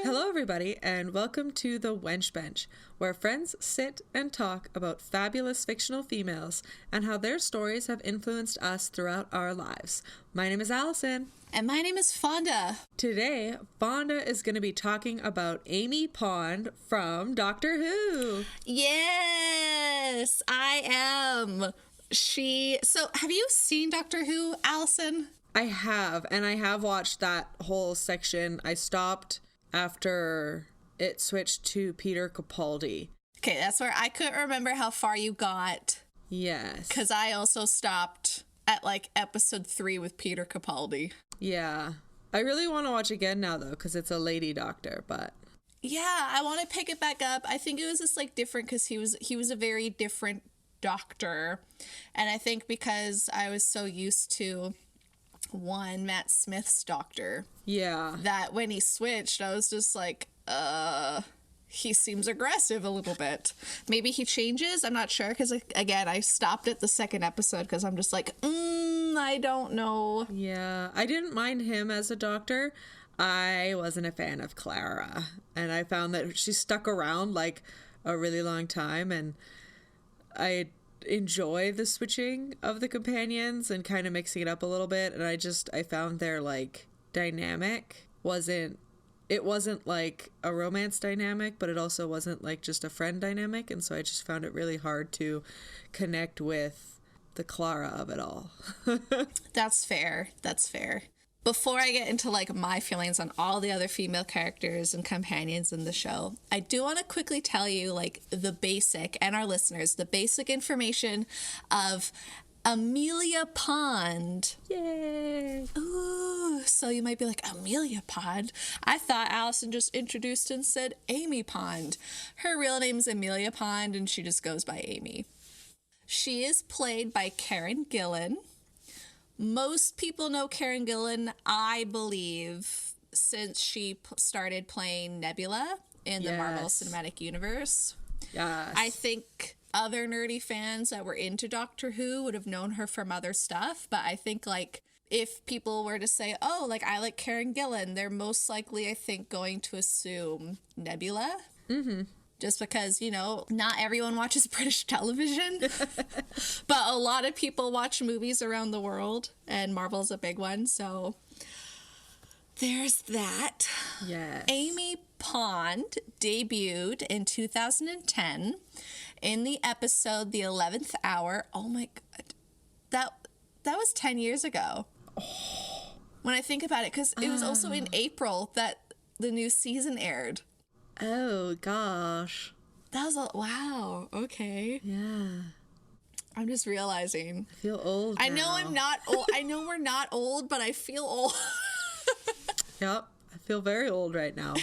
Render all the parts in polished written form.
Hello, everybody, and welcome to the Wench Bench, where friends sit and talk about fabulous fictional females and how their stories have influenced us throughout our lives. My name is Alison. And my name is Fonda. Today, Fonda is going to be talking about Amy Pond from Doctor Who. Yes, I am. So, have you seen Doctor Who, Alison? I have, and I have watched that whole section. I stopped after it switched to Peter Capaldi. Okay, that's where I couldn't remember how far you got. Yes. Because I also stopped at like episode 3 with Peter Capaldi. Yeah. I really want to watch again now, though, because it's a lady doctor, but... Yeah, I want to pick it back up. I think it was just like different because he was a very different doctor. And I think because I was so used to Matt Smith's doctor. Yeah. That when he switched, I was just like, he seems aggressive a little bit. Maybe he changes. I'm not sure. Because, again, I stopped at the second episode because I'm just like, I don't know. Yeah. I didn't mind him as a doctor. I wasn't a fan of Clara. And I found that she stuck around like a really long time. And I enjoy the switching of the companions and kind of mixing it up a little bit. And I found their like dynamic wasn't like a romance dynamic, but it also wasn't like just a friend dynamic. And so I just found it really hard to connect with the Clara of it all. That's fair. Before I get into like my feelings on all the other female characters and companions in the show, I do want to quickly tell you like the basic, and our listeners, the basic information of Amelia Pond. Yay! Ooh, so you might be like, Amelia Pond? I thought Alison just introduced and said Amy Pond. Her real name is Amelia Pond, and she just goes by Amy. She is played by Karen Gillan. Most people know Karen Gillan, I believe, since she started playing Nebula in the Marvel Cinematic Universe. Yes. I think other nerdy fans that were into Doctor Who would have known her from other stuff, but I think, like, if people were to say, oh, like, I like Karen Gillan, they're most likely, I think, going to assume Nebula. Mm-hmm. Just because, you know, not everyone watches British television, but a lot of people watch movies around the world, and Marvel's a big one, so there's that. Yes. Amy Pond debuted in 2010 in the episode The 11th Hour. Oh my God. That was 10 years ago. Oh. When I think about it, because it was also in April that the new season aired. Oh, gosh. That was wow. Okay. Yeah. I'm just realizing. I feel old I now. know I'm not old. I know we're not old, but I feel old. Yep. I feel very old right now.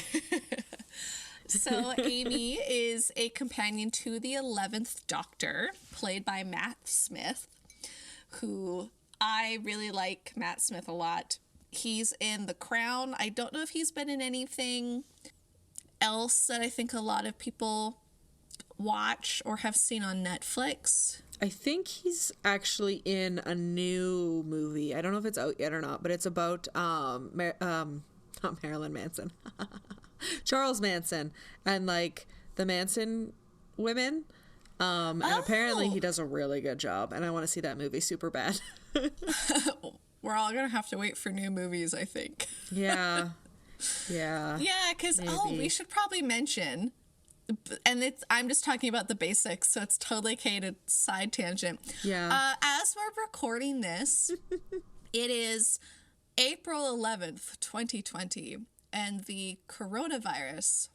So Amy is a companion to the 11th Doctor, played by Matt Smith, who I really like Matt Smith a lot. He's in The Crown. I don't know if he's been in anything else that I think a lot of people watch or have seen on Netflix. I think he's actually in a new movie. I don't know if it's out yet or not, but it's about not Marilyn Manson. Charles Manson and like the Manson women. And apparently he does a really good job, and I want to see that movie super bad. We're all gonna have to wait for new movies, I think. Yeah. Yeah. Yeah, because, we should probably mention, and I'm just talking about the basics, so it's totally okay to side tangent. Yeah. As we're recording this, it is April 11th, 2020, and the coronavirus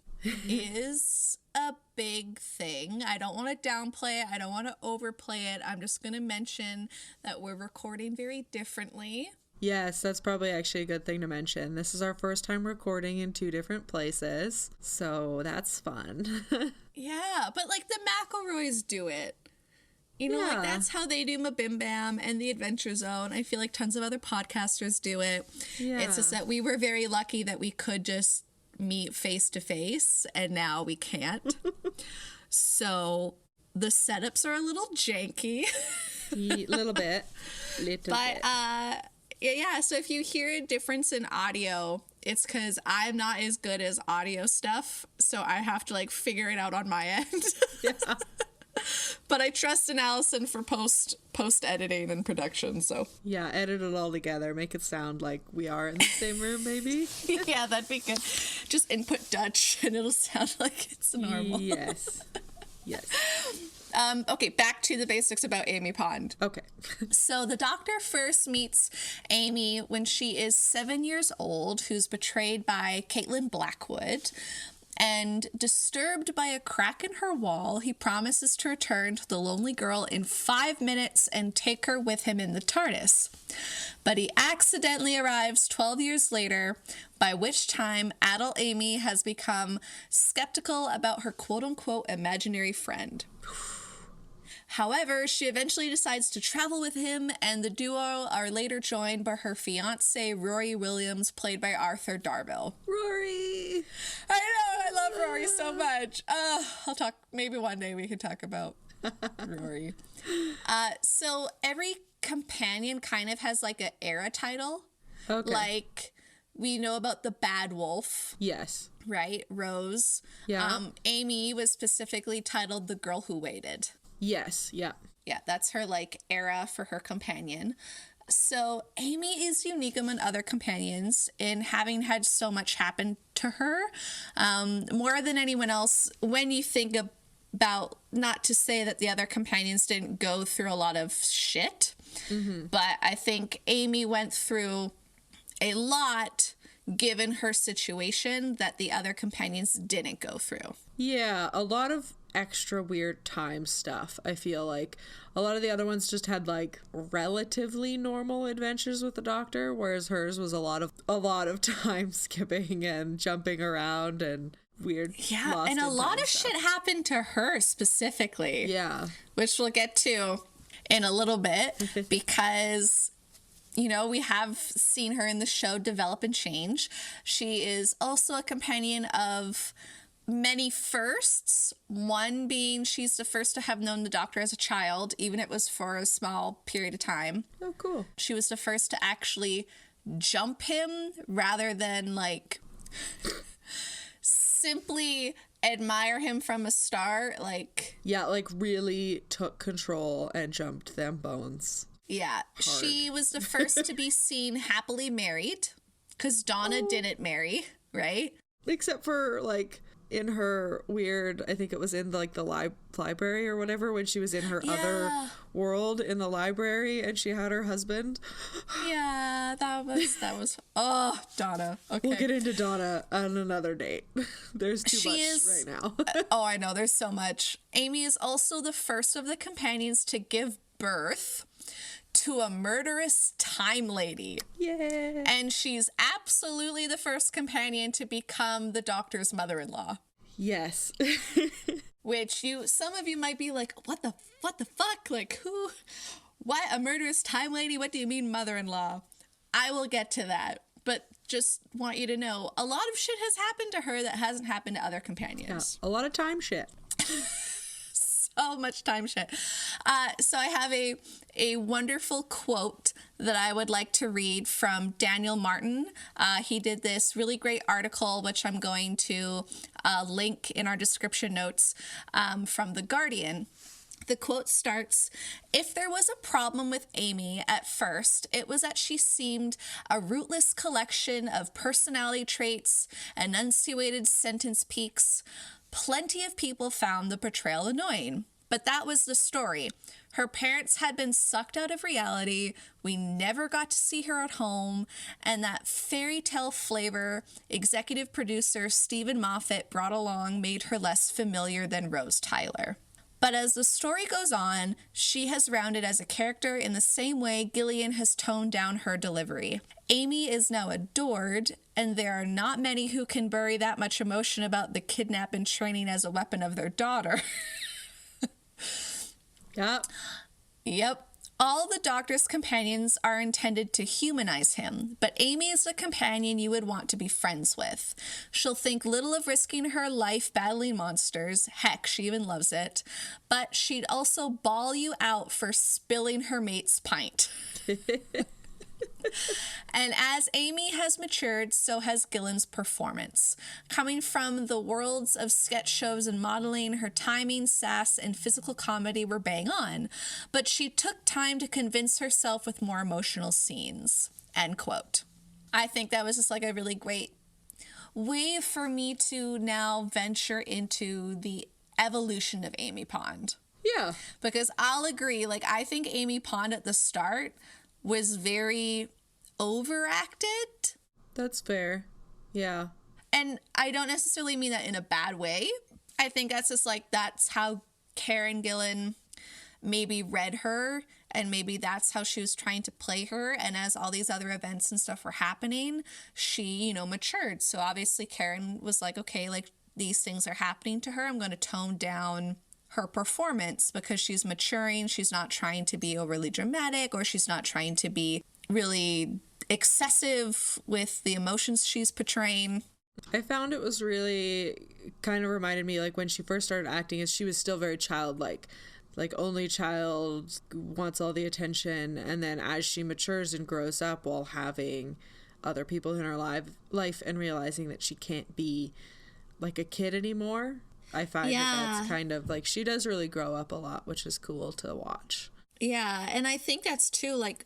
is a big thing. I don't want to downplay it. I don't want to overplay it. I'm just going to mention that we're recording very differently. Yes, that's probably actually a good thing to mention. This is our first time recording in 2 different places, so that's fun. Yeah, but like the McElroys do it. You know, like that's how they do Mabim Bam and The Adventure Zone. I feel like tons of other podcasters do it. Yeah. It's just that we were very lucky that we could just meet face to face, and now we can't. So the setups are a little janky. Little bit. But Yeah, so if you hear a difference in audio, it's because I'm not as good as audio stuff, so I have to like figure it out on my end. Yeah. But I trust in Alison for post editing and production, so. Yeah, edit it all together. Make it sound like we are in the same room, maybe. Yeah, that'd be good. Just input Dutch and it'll sound like it's normal. Yes. Yes. Okay, back to the basics about Amy Pond. Okay. So the doctor first meets Amy when she is 7 years old, who's betrayed by Caitlin Blackwood. And disturbed by a crack in her wall, he promises to return to the lonely girl in 5 minutes and take her with him in the TARDIS. But he accidentally arrives 12 years later, by which time adult Amy has become skeptical about her quote-unquote imaginary friend. However, she eventually decides to travel with him, and the duo are later joined by her fiancé, Rory Williams, played by Arthur Darvill. Rory! I know, I love Rory so much. Maybe one day we can talk about Rory. So every companion kind of has like an era title. Okay. Like, we know about the Bad Wolf. Yes. Right? Rose. Yeah. Amy was specifically titled The Girl Who Waited. Yes. Yeah. Yeah, that's her, like, era for her companion. So Amy is unique among other companions in having had so much happen to her. More than anyone else, when you think about, not to say that the other companions didn't go through a lot of shit, but I think Amy went through a lot given her situation that the other companions didn't go through. Yeah, a lot of extra weird time stuff. I feel like a lot of the other ones just had like relatively normal adventures with the doctor, whereas hers was a lot of time skipping and jumping around and weird. Yeah, and a lot of shit happened to her specifically. Yeah, which we'll get to in a little bit because, you know, we have seen her in the show develop and change. She is also a companion of many firsts, one being she's the first to have known the doctor as a child, even if it was for a small period of time. Oh, cool. She was the first to actually jump him rather than, like, simply admire him from a start. Like, yeah, like really took control and jumped them bones. Yeah, hard. She was the first to be seen happily married, because Donna didn't marry, right? Except for, like, in her weird, I think it was in the library or whatever, when she was in her other world in the library and she had her husband. Yeah, that was oh, Donna. Okay. We'll get into Donna on another date. There's too much right now. Oh, I know, there's so much. Amy is also the first of the companions to give birth to a murderous time lady. Yeah. And she's absolutely the first companion to become the doctor's mother-in-law. Yes. Which some of you might be like, what the fuck? Like, who? What? A murderous time lady? What do you mean mother-in-law? I will get to that. But just want you to know, a lot of shit has happened to her that hasn't happened to other companions. Yeah, a lot of time shit. So much time shit. So I have a wonderful quote that I would like to read from Daniel Martin. He did this really great article, which I'm going to link in our description notes, from The Guardian. The quote starts, "If there was a problem with Amy at first, it was that she seemed a rootless collection of personality traits, enunciated sentence peaks. Plenty of people found the portrayal annoying, but that was the story. Her parents had been sucked out of reality, we never got to see her at home, and that fairy tale flavor executive producer Stephen Moffat brought along made her less familiar than Rose Tyler. But as the story goes on, she has rounded as a character in the same way Gillian has toned down her delivery. Amy is now adored, and there are not many who can bury that much emotion about the kidnap and training as a weapon of their daughter." Yep. Yep. All the Doctor's companions are intended to humanize him, but Amy is the companion you would want to be friends with. She'll think little of risking her life battling monsters, heck, she even loves it, but she'd also bawl you out for spilling her mate's pint. And as Amy has matured, so has Gillen's performance. Coming from the worlds of sketch shows and modeling, her timing, sass, and physical comedy were bang on. But she took time to convince herself with more emotional scenes. End quote. I think that was just like a really great way for me to now venture into the evolution of Amy Pond. Yeah. Because I'll agree, like, I think Amy Pond at the start was very overacted. That's fair. Yeah. And I don't necessarily mean that in a bad way. I think that's just like, that's how Karen Gillan maybe read her, and maybe that's how she was trying to play her. And as all these other events and stuff were happening, she, you know, matured. So obviously Karen was like, okay, like, these things are happening to her. I'm going to tone down her performance because she's maturing. She's not trying to be overly dramatic, or she's not trying to be really excessive with the emotions she's portraying. I found it was really kind of reminded me, like, when she first started acting, is she was still very childlike. Like, only child, wants all the attention, and then as she matures and grows up while having other people in her life and realizing that she can't be like a kid anymore, I find that that's kind of like, she does really grow up a lot, which is cool to watch. Yeah, and I think that's too, like,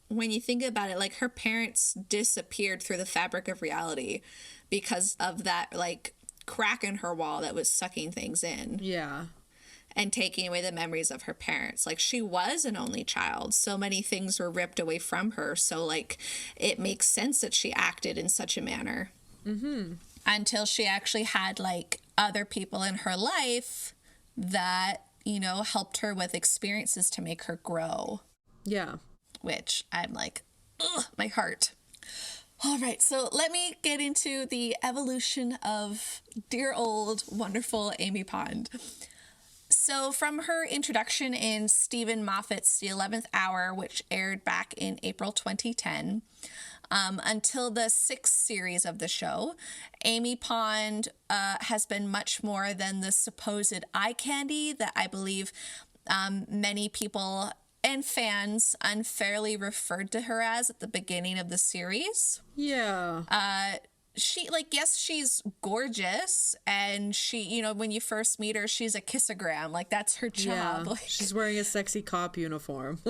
when you think about it, like, her parents disappeared through the fabric of reality because of that, like, crack in her wall that was sucking things in. Yeah. And taking away the memories of her parents. Like, she was an only child. So many things were ripped away from her. So, like, it makes sense that she acted in such a manner. Mm-hmm. Until she actually had, like, other people in her life that, you know, helped her with experiences to make her grow. Yeah. Which I'm like, ugh, my heart. All right, so let me get into the evolution of dear old, wonderful Amy Pond. So from her introduction in Stephen Moffat's The 11th Hour, which aired back in April 2010, until the 6th series of the show, Amy Pond has been much more than the supposed eye candy that I believe many people and fans unfairly referred to her as at the beginning of the series. Yeah. She, like, yes, she's gorgeous, and she, you know, when you first meet her, she's a kissogram. Like, that's her job. Yeah. Like, she's wearing a sexy cop uniform.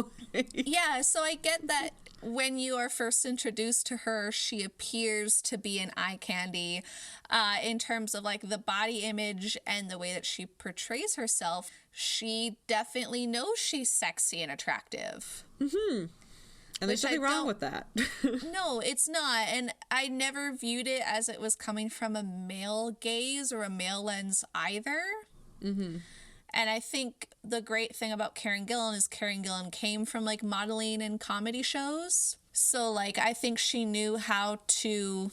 yeah, so I get that when you are first introduced to her, she appears to be an eye candy in terms of, like, the body image and the way that she portrays herself. She definitely knows she's sexy and attractive. Mm-hmm. And there's nothing wrong with that. No, it's not. And I never viewed it as it was coming from a male gaze or a male lens either. Mm-hmm. And I think the great thing about Karen Gillan is Karen Gillan came from, like, modeling and comedy shows. So, like, I think she knew how to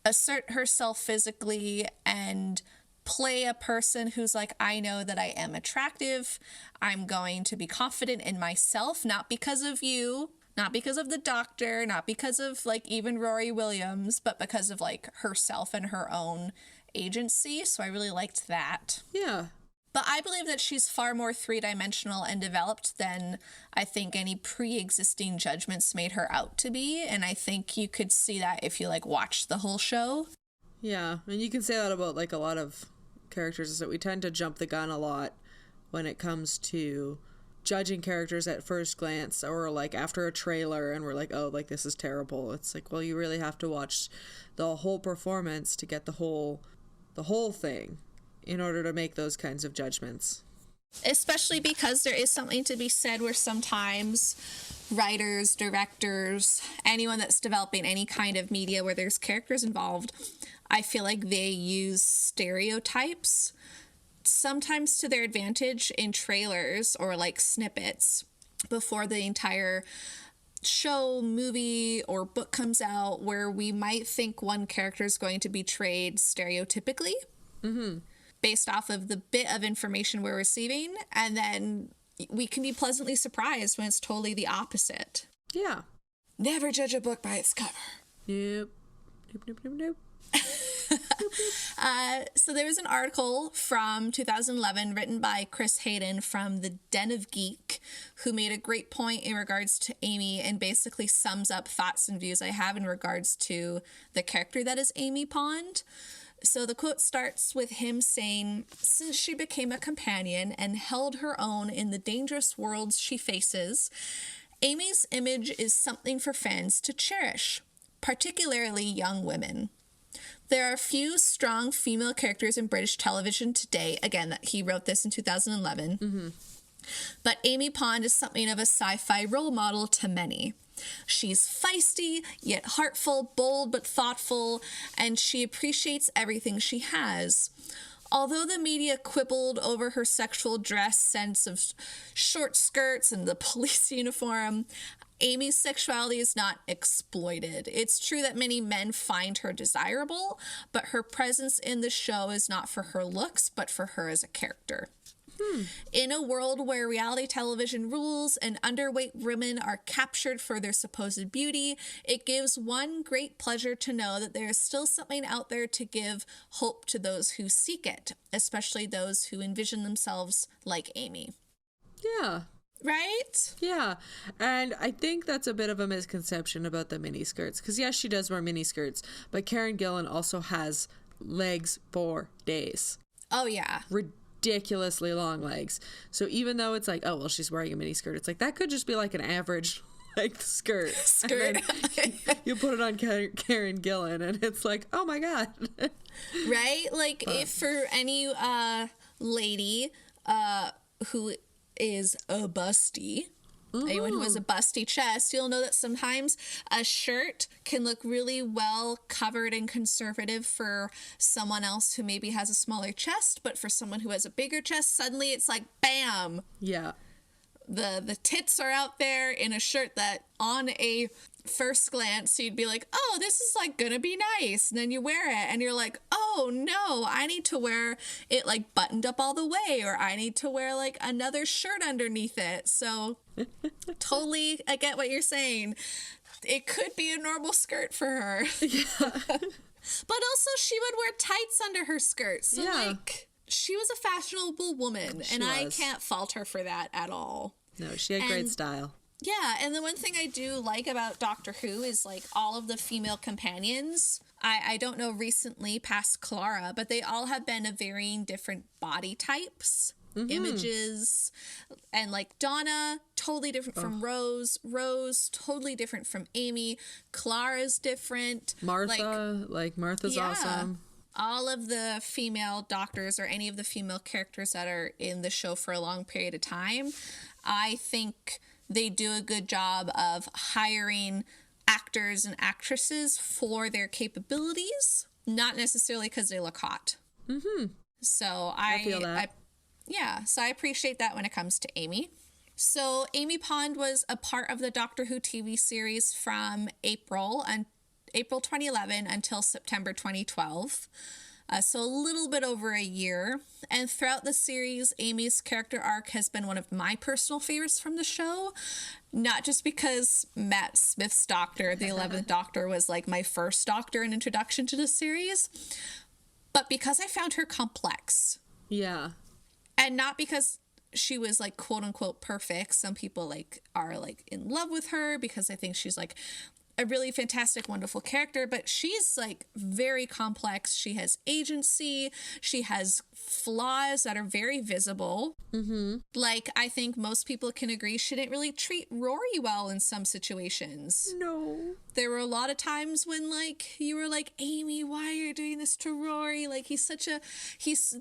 assert herself physically and play a person who's like, I know that I am attractive. I'm going to be confident in myself, not because of you, not because of the doctor, not because of, like, even Rory Williams, but because of, like, herself and her own agency. So I really liked that. Yeah. But I believe that she's far more three-dimensional and developed than I think any pre-existing judgments made her out to be. And I think you could see that if you, like, watched the whole show. Yeah. And you can say that about, like, a lot of characters, is that we tend to jump the gun a lot when it comes to judging characters at first glance, or, like, after a trailer and we're like, oh, like, this is terrible. It's like, well, you really have to watch the whole performance to get the whole thing in order to make those kinds of judgments. Especially because there is something to be said where sometimes writers, directors, anyone that's developing any kind of media where there's characters involved, I feel like they use stereotypes sometimes to their advantage in trailers or, like, snippets before the entire show, movie, or book comes out, where we might think one character is going to be portrayed stereotypically based off of the bit of information we're receiving, and then we can be pleasantly surprised when it's totally the opposite. Yeah. Never judge a book by its cover. Nope. Nope, nope, nope, nope. So there was an article from 2011 written by Chris Hayden from the Den of Geek, who made a great point in regards to Amy and basically sums up thoughts and views I have in regards to the character that is Amy Pond. So the quote starts with him saying, "Since she became a companion and held her own in the dangerous worlds she faces, Amy's image is something for fans to cherish, particularly young women. There are few strong female characters in British television today." Again, he wrote this in 2011. Mm-hmm. "But Amy Pond is something of a sci-fi role model to many. She's feisty, yet heartful, bold but thoughtful, and she appreciates everything she has. Although the media quibbled over her sexual dress sense of short skirts and the police uniform, Amy's sexuality is not exploited. It's true that many men find her desirable, but her presence in the show is not for her looks, but for her as a character. In a world where reality television rules and underweight women are captured for their supposed beauty, it gives one great pleasure to know that there is still something out there to give hope to those who seek it, especially those who envision themselves like Amy." Yeah. Right? Yeah. And I think that's a bit of a misconception about the miniskirts. Because, yes, she does wear miniskirts, but Karen Gillan also has legs for days. Oh, yeah. Ridiculously long legs. So even though it's like, oh, well, she's wearing a miniskirt, it's like, that could just be like an average like skirt. Skirt. You put it on Karen Gillan and it's like, oh my God. Right? Like, if for any lady who is a busty, anyone who has a busty chest, you'll know that sometimes a shirt can look really well covered and conservative for someone else who maybe has a smaller chest, but for someone who has a bigger chest, suddenly it's like, bam! Yeah. The tits are out there in a shirt that on a first glance you'd be like, oh, this is like gonna be nice, and then you wear it and you're like, oh no, I need to wear it like buttoned up all the way, or I need to wear like another shirt underneath it. So totally, I get what you're saying. It could be a normal skirt for her. Yeah. But also she would wear tights under her skirt, so like she was a fashionable woman, and I can't fault her for that at all. No, she had great style. Yeah, and the one thing I do like about Doctor Who is, like, all of the female companions. I don't know recently past Clara, but they all have been of varying different body types, images, and, like, Donna, totally different from Rose. Rose, totally different from Amy. Clara's different. Martha, Martha's awesome. All of the female doctors or any of the female characters that are in the show for a long period of time, I think they do a good job of hiring actors and actresses for their capabilities, not necessarily because they look hot. So I feel that. So I appreciate that when it comes to Amy. So Amy Pond was a part of the Doctor Who TV series from April 2011 until September 2012. So a little bit over a year. And throughout the series, Amy's character arc has been one of my personal favorites from the show. Not just because Matt Smith's Doctor, the 11th Doctor, was like my first Doctor in introduction to the series, but because I found her complex. Yeah. And not because she was like quote unquote perfect. Some people like are like in love with her because I think she's like a really fantastic, wonderful character, but she's like very complex. She has agency. She has flaws that are very visible. Like, I think most people can agree she didn't really treat Rory well in some situations. No. There were a lot of times when, like, you were like, Amy, why are you doing this to Rory? Like, he's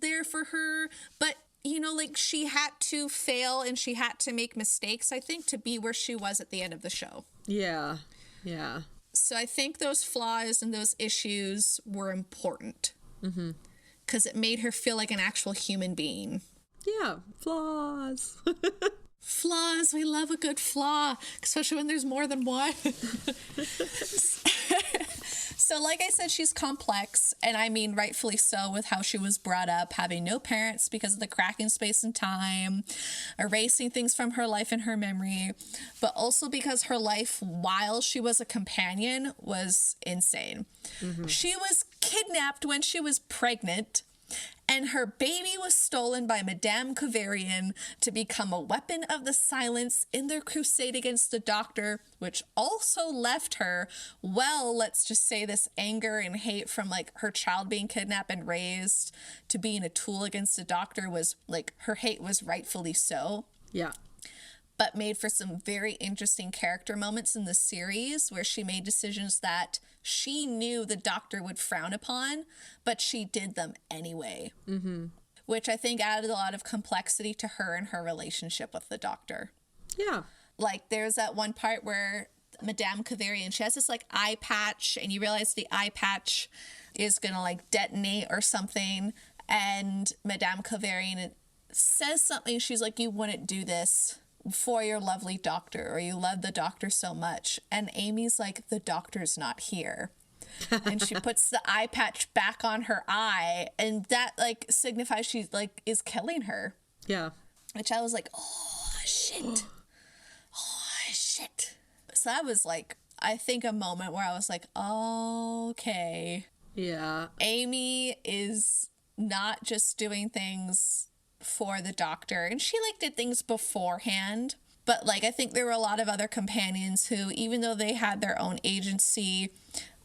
there for her, but you know, like, she had to fail and she had to make mistakes, I think, to be where she was at the end of the show. Yeah. Yeah. So I think those flaws and those issues were important. Because it made her feel like an actual human being. Yeah. Flaws. Flaws. We love a good flaw. Especially when there's more than one. So like I said, she's complex, and I mean rightfully so with how she was brought up, having no parents because of the crack in space and time, erasing things from her life and her memory, but also because her life while she was a companion was insane. She was kidnapped when she was pregnant, and her baby was stolen by Madame Cavarian to become a weapon of the silence in their crusade against the Doctor, which also left her, well, let's just say this anger and hate from, like, her child being kidnapped and raised to being a tool against the Doctor was, like, her hate was rightfully so. Yeah. But made for some very interesting character moments in the series where she made decisions that she knew the Doctor would frown upon, but she did them anyway. Mm-hmm. Which I think added a lot of complexity to her and her relationship with the Doctor. Yeah. Like, there's that one part where Madame Cavarian, she has this, like, eye patch, and you realize the eye patch is gonna, like, detonate or something, and Madame Cavarian says something, she's like, you wouldn't do this for your lovely Doctor, or you love the Doctor so much. And Amy's like, the Doctor's not here. And she puts the eye patch back on her eye, and that, like, signifies she's, like, is killing her. Yeah. Which I was like, oh, shit. Oh, shit. So that was, like, I think a moment where I was like, okay. Yeah. Amy is not just doing things for the Doctor, and she, like, did things beforehand, but, like, I think there were a lot of other companions who, even though they had their own agency,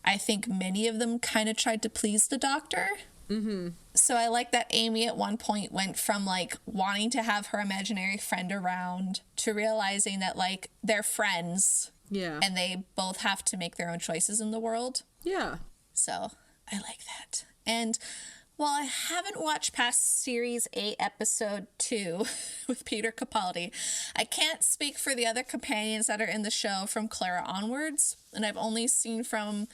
I think many of them kind of tried to please the Doctor. Mm-hmm. So I like that Amy at one point went from, like, wanting to have her imaginary friend around to realizing that, like, they're friends. Yeah. And they both have to make their own choices in the world. Yeah. So I like that. And while I haven't watched past Series 8, Episode 2 with Peter Capaldi, I can't speak for the other companions that are in the show from Clara onwards, and I've only seen from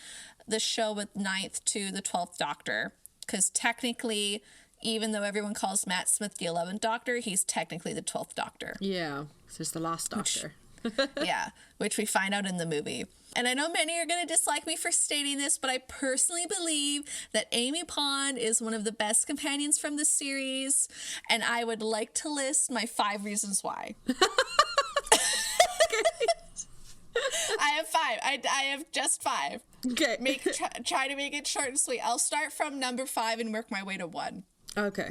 the show with 9th to the 12th Doctor, because technically, even though everyone calls Matt Smith the 11th Doctor, he's technically the 12th Doctor. Yeah, it's just the last Doctor. Yeah, which we find out in the movie. And I know many are going to dislike me for stating this, but I personally believe that Amy Pond is one of the best companions from the series, and I would like to list my 5 reasons why. I have 5. I have just 5. Okay. Try to make it short and sweet. I'll start from number 5 and work my way to 1. Okay.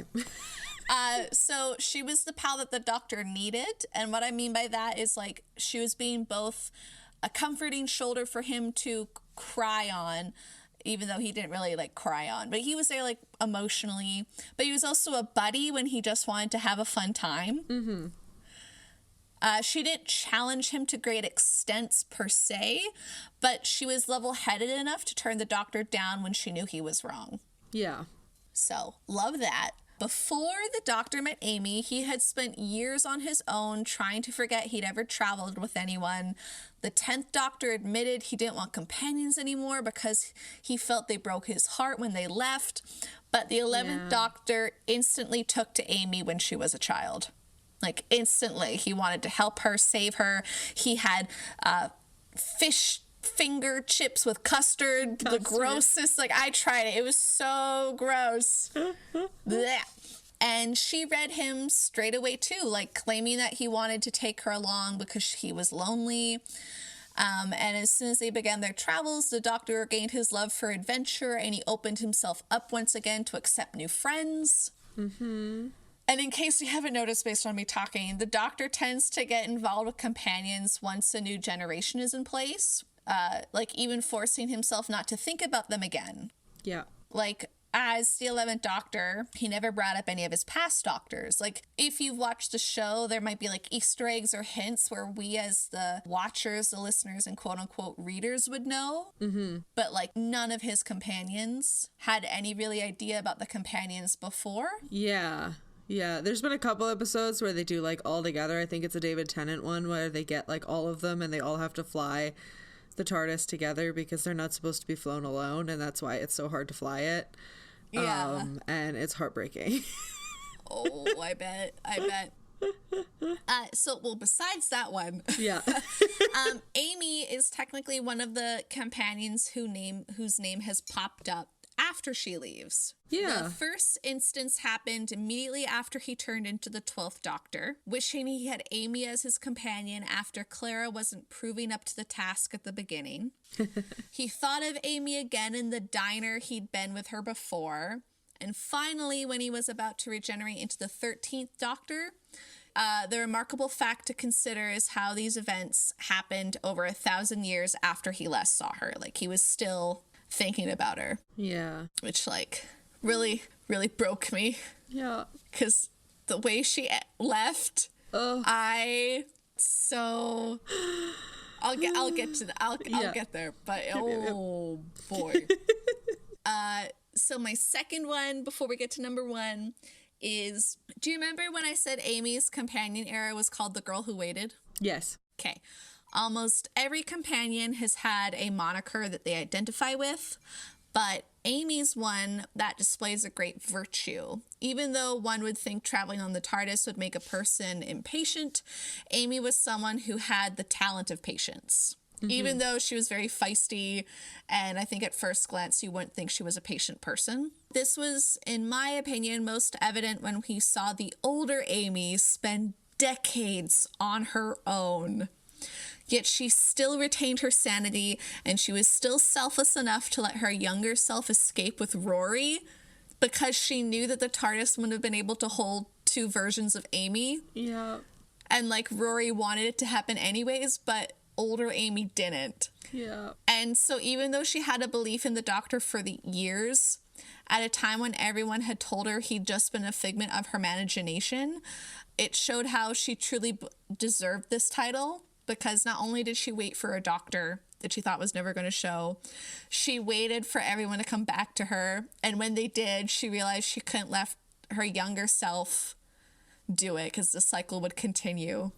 So she was the pal that the Doctor needed, and what I mean by that is, like, she was being both a comforting shoulder for him to cry on, even though he didn't really, like, cry on, but he was there, like, emotionally, but he was also a buddy when he just wanted to have a fun time. Mm-hmm. She didn't challenge him to great extents per se, but she was level-headed enough to turn the Doctor down when she knew he was wrong. Yeah. So, love that. Before the Doctor met Amy, he had spent years on his own trying to forget he'd ever traveled with anyone. The 10th Doctor admitted he didn't want companions anymore because he felt they broke his heart when they left. But the 11th Doctor instantly took to Amy when she was a child. Like, instantly. He wanted to help her, save her. He had fish finger chips with custard, the grossest. Like, I tried it. It was so gross. Blech. And she read him straight away, too, like, claiming that he wanted to take her along because he was lonely. And as soon as they began their travels, the Doctor regained his love for adventure, and he opened himself up once again to accept new friends. Mm-hmm. And in case you haven't noticed based on me talking, the Doctor tends to get involved with companions once a new generation is in place. Like, even forcing himself not to think about them again. Yeah. Like, as the 11th Doctor, he never brought up any of his past Doctors. Like, if you've watched the show, there might be, like, Easter eggs or hints where we as the watchers, the listeners, and quote-unquote readers would know. Mm-hmm. But, like, none of his companions had any really idea about the companions before. Yeah. Yeah, there's been a couple episodes where they do, like, all together. I think it's a David Tennant one where they get, like, all of them and they all have to fly the TARDIS together because they're not supposed to be flown alone, and that's why it's so hard to fly it. Yeah. And it's heartbreaking. Oh, I bet. So, well, besides that one, yeah, Amy is technically one of the companions whose name has popped up after she leaves. Yeah. The first instance happened immediately after he turned into the 12th Doctor, wishing he had Amy as his companion after Clara wasn't proving up to the task at the beginning. He thought of Amy again in the diner he'd been with her before. And finally, when he was about to regenerate into the 13th Doctor, the remarkable fact to consider is how these events happened over 1,000 years after he last saw her. Like, he was still thinking about her. Yeah. Which, like, really, really broke me. Yeah. Because the way she left, I'll get to I'll get there. But, oh, boy. So my second one, before we get to number one, is, do you remember when I said Amy's companion era was called The Girl Who Waited? Yes. Okay. Almost every companion has had a moniker that they identify with, but Amy's one that displays a great virtue. Even though one would think traveling on the TARDIS would make a person impatient, Amy was someone who had the talent of patience. Mm-hmm. Even though she was very feisty, and I think at first glance you wouldn't think she was a patient person. This was, in my opinion, most evident when we saw the older Amy spend decades on her own. Yet she still retained her sanity, and she was still selfless enough to let her younger self escape with Rory, because she knew that the TARDIS wouldn't have been able to hold two versions of Amy. Yeah. And, like, Rory wanted it to happen anyways, but older Amy didn't. Yeah. And so even though she had a belief in the Doctor for the years, at a time when everyone had told her he'd just been a figment of her imagination, it showed how she truly deserved this title, because not only did she wait for a Doctor that she thought was never going to show, she waited for everyone to come back to her, and when they did, she realized she couldn't let her younger self do it because the cycle would continue.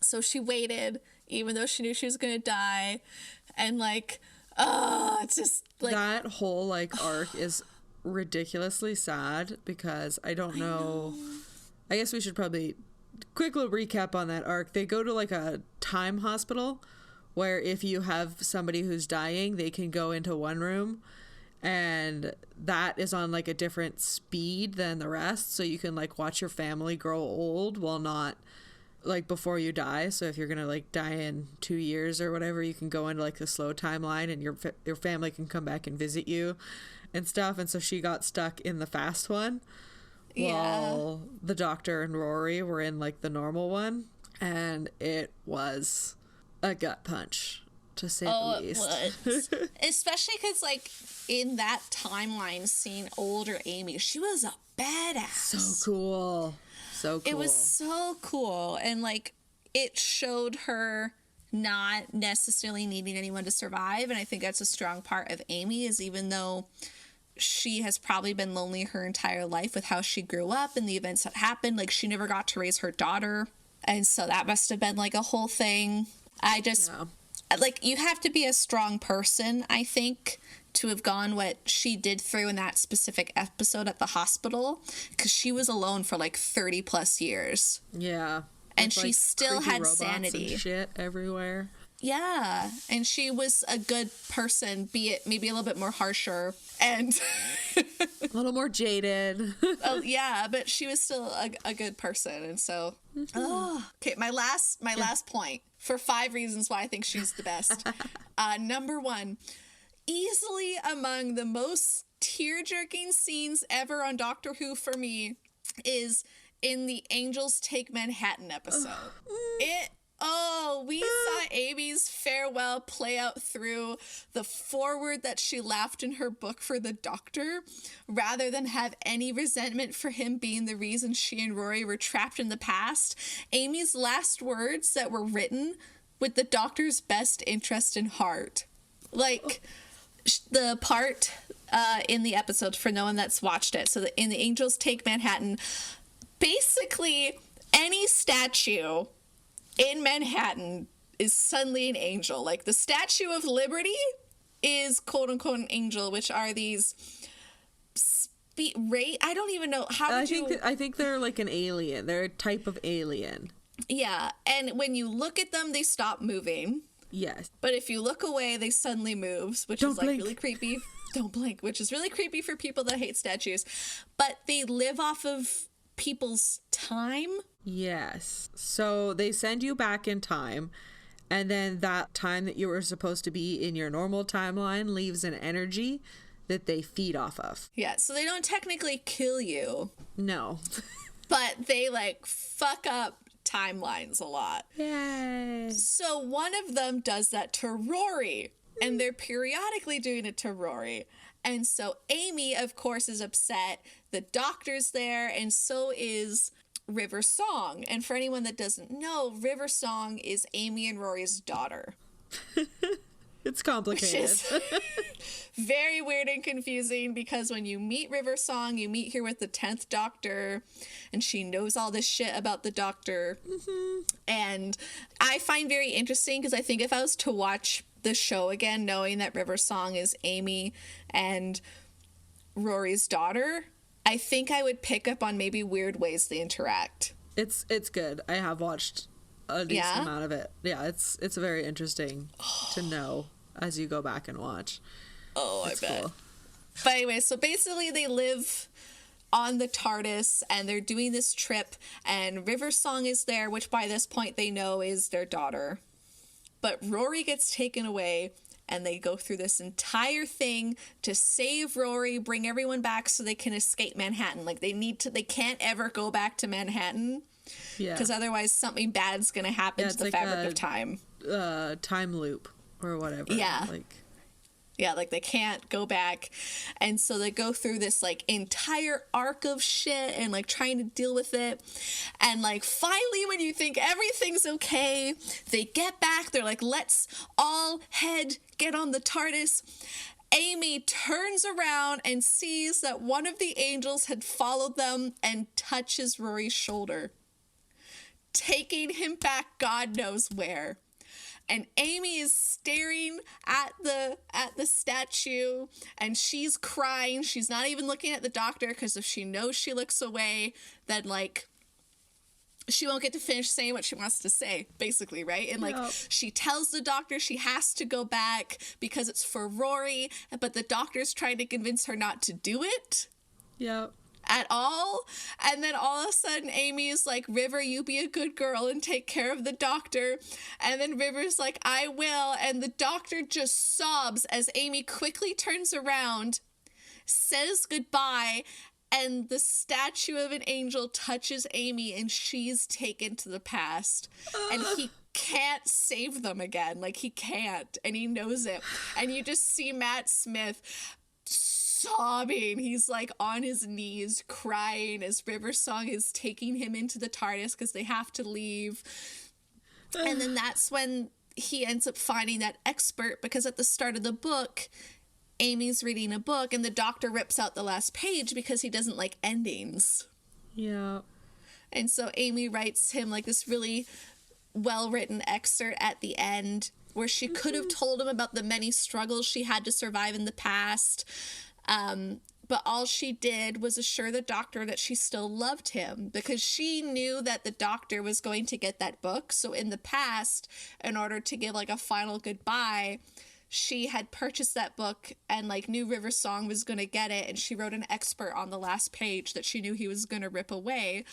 So she waited, even though she knew she was going to die. And, like, it's just, like... That whole, like, arc is ridiculously sad, because I don't know... I guess we should probably... Quick little recap on that arc. They go to, like, a time hospital where if you have somebody who's dying, they can go into one room. And that is on, like, a different speed than the rest. So you can, like, watch your family grow old while not... like before you die. So if you're gonna like die in 2 years or whatever, you can go into like the slow timeline, and your family can come back and visit you and stuff. And so she got stuck in the fast one, while the Doctor and Rory were in like the normal one, and it was a gut punch, to say the least. It was. Especially because, like, in that timeline, seeing older Amy, she was a badass. So cool. So cool. It was so cool. And, like, it showed her not necessarily needing anyone to survive. And I think that's a strong part of Amy, is even though she has probably been lonely her entire life with how she grew up and the events that happened, like, she never got to raise her daughter. And so that must have been, like, a whole thing. Like, you have to be a strong person, I think, to have gone what she did through in that specific episode at the hospital, because she was alone for like 30 plus years. Yeah. And with, she like, still had sanity. And shit everywhere. Yeah. And she was a good person, be it maybe a little bit more harsher and a little more jaded. Oh yeah, but she was still a good person. And so okay, my last point, for 5 reasons why I think she's the best. Number one, easily among the most tear-jerking scenes ever on Doctor Who for me is in the Angels Take Manhattan episode. We saw Amy's farewell play out through the foreword that she left in her book for the Doctor, rather than have any resentment for him being the reason she and Rory were trapped in the past. Amy's last words that were written with the Doctor's best interest in heart. Like, the part in the episode, for no one that's watched it, so in the Angels Take Manhattan, basically any statue in Manhattan is suddenly an angel. Like, the Statue of Liberty is quote-unquote an angel, which are these I don't even know how I think they're like an alien. They're a type of alien. Yeah, and when you look at them, they stop moving. Yes. But if you look away, they suddenly move, which is like really creepy. Don't blink, which is really creepy for people that hate statues. But they live off of people's time. Yes. So they send you back in time, and then that time that you were supposed to be in your normal timeline leaves an energy that they feed off of. Yeah, so they don't technically kill you. No. But they, like, fuck up timelines a lot. Yay. So one of them does that to Rory, and they're periodically doing it to Rory. And so Amy, of course, is upset. The doctor's there, and so is River Song. And for anyone that doesn't know, River Song is Amy and Rory's daughter. It's complicated. Which is very weird and confusing, because when you meet River Song, you meet her with the 10th Doctor, and she knows all this shit about the Doctor. Mm-hmm. And I find very interesting, because I think if I was to watch the show again, knowing that River Song is Amy and Rory's daughter, I think I would pick up on maybe weird ways they interact. It's good. I have watched a decent amount of it. Yeah, it's very interesting to know as you go back and watch. Oh, it's I bet. Cool. But anyway, so basically they live on the TARDIS, and they're doing this trip, and River Song is there, which by this point they know is their daughter. But Rory gets taken away, and they go through this entire thing to save Rory, bring everyone back so they can escape Manhattan. Like, they can't ever go back to Manhattan. Yeah. Because otherwise something bad's going to happen to the like fabric of time. Time loop or whatever. Yeah. Like they can't go back. And so they go through this like entire arc of shit and like trying to deal with it. And like finally when you think everything's okay, they get back. They're like, let's all get on the TARDIS. Amy turns around and sees that one of the angels had followed them and touches Rory's shoulder, taking him back God knows where. And Amy is staring at the statue, and she's crying. She's not even looking at the Doctor, because if she knows she looks away, then like she won't get to finish saying what she wants to say, basically, right? And like she tells the Doctor she has to go back because it's for Rory, but the Doctor's trying to convince her not to do it. Yep. At all. And then all of a sudden Amy is like, River, you be a good girl and take care of the Doctor. And then River's like, I will. And the Doctor just sobs as Amy quickly turns around, says goodbye, and the statue of an angel touches Amy, and she's taken to the past. And he can't save them again. Like, he can't, and he knows it. And you just see Matt Smith sobbing. He's like on his knees crying as River Song is taking him into the TARDIS because they have to leave. And then that's when he ends up finding that expert, because at the start of the book Amy's reading a book and the Doctor rips out the last page because he doesn't like endings. Yeah. And so Amy writes him like this really well-written excerpt at the end where she could have told him about the many struggles she had to survive in the past. But all she did was assure the Doctor that she still loved him, because she knew that the Doctor was going to get that book. So in the past, in order to give like a final goodbye, she had purchased that book and like knew River Song was going to get it. And she wrote an expert on the last page that she knew he was going to rip away.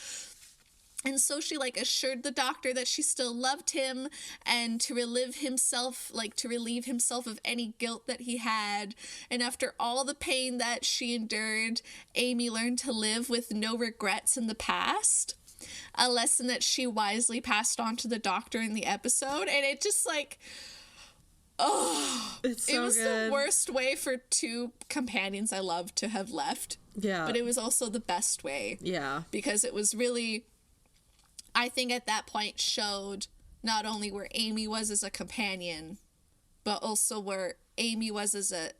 And so she like assured the Doctor that she still loved him, and to relieve himself of any guilt that he had. And after all the pain that she endured, Amy learned to live with no regrets in the past. A lesson that she wisely passed on to the Doctor in the episode. And it just like, it's so it was good. The worst way for two companions I loved to have left. Yeah. But it was also the best way. Yeah. Because it was really, I think at that point showed not only where Amy was as a companion, but also where Amy was as a